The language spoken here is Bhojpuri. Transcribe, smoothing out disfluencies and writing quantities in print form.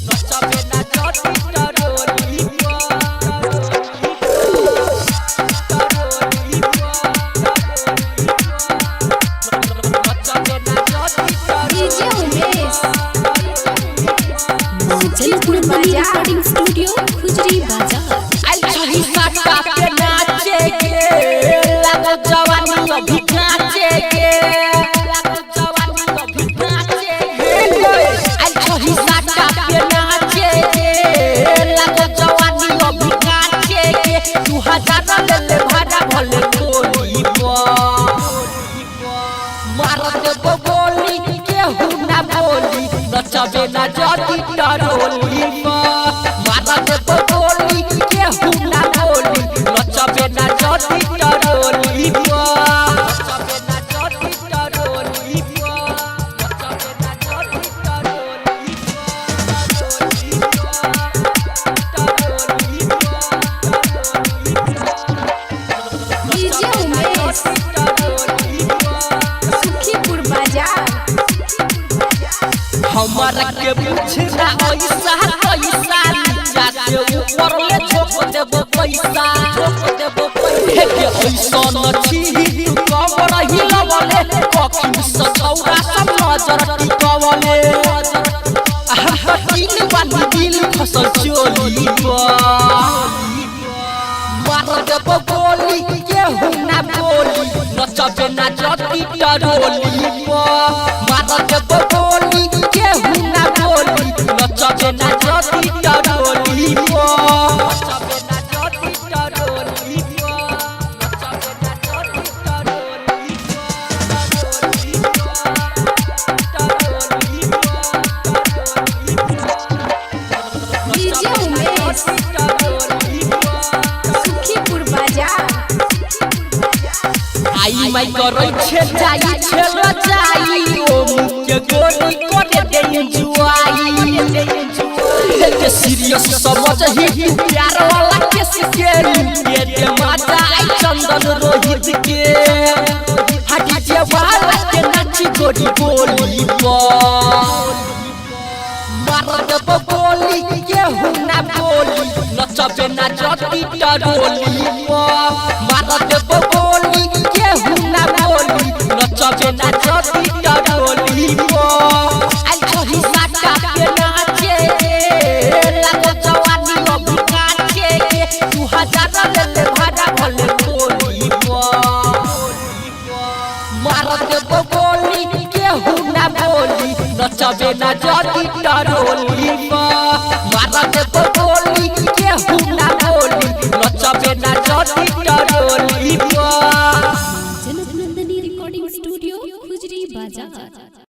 नचबे ना जदी टरोली रिकॉर्डिंग स्टूडियो खुजरी बाजार। आई छही साटा पे नाचे के लागल जवानी अभी नाचे के लागल जवानी अभी नाचे के आई छही साटा पे नाचे के लागल जवानी अभी नाचे के 2000 ले ले भाड़ा भले गोली मार दे गोली के हुना बोली नचबे ना जदी टरोली मार दे गोली के हुना बोली नचबे ना जदी टरोली नचबे ना जदी टरोली नचबे ना जदी डीजे उमेश सुखीपुर बाजार। हमारा के पूछना ऐसा कैसा नीचा से ऊपर ले ठोक देबो पैसा हे के ऐसा नछी तू कबर हिलवले कखी सचौरा सब नजर टिकवले हम तीन बानी दिल फसल चोली मार देबो गोली के हुना बोली नचबे ना जदी टरोली मार देबो गोली के हुना बोली नचबे ना जदी टरोली नचबे ना जदी टरोली नचबे ना जदी टरोली डीजे उमेश सुखीपुर बाजार। आई माई करै छे जाई छेल जाई ओ मुके गोली करे दे जुआई के सीरियस समझ ही प्यार वाला के सिकेली के दे माता आई चंदन रोहित के हटी जे वाला के नाची गोरी बोली मार दे गोली के हुना बोली नचबे ना जदी टरोली मार दे गोली के हुना बोली नचबे ना जदी टरोली आई छही साटा पे नाचे लागल जवानी अभी नाचे के 2000 ले ले भाड़ा भले गोली मार दे गोली के हुना बोली नचबे ना जदी टरोली मार दे गोली के हुना बोली नचबे ना जदी टरोली जनक नंदनी रिकॉर्डिंग स्टूडियो खुजरी बाजार।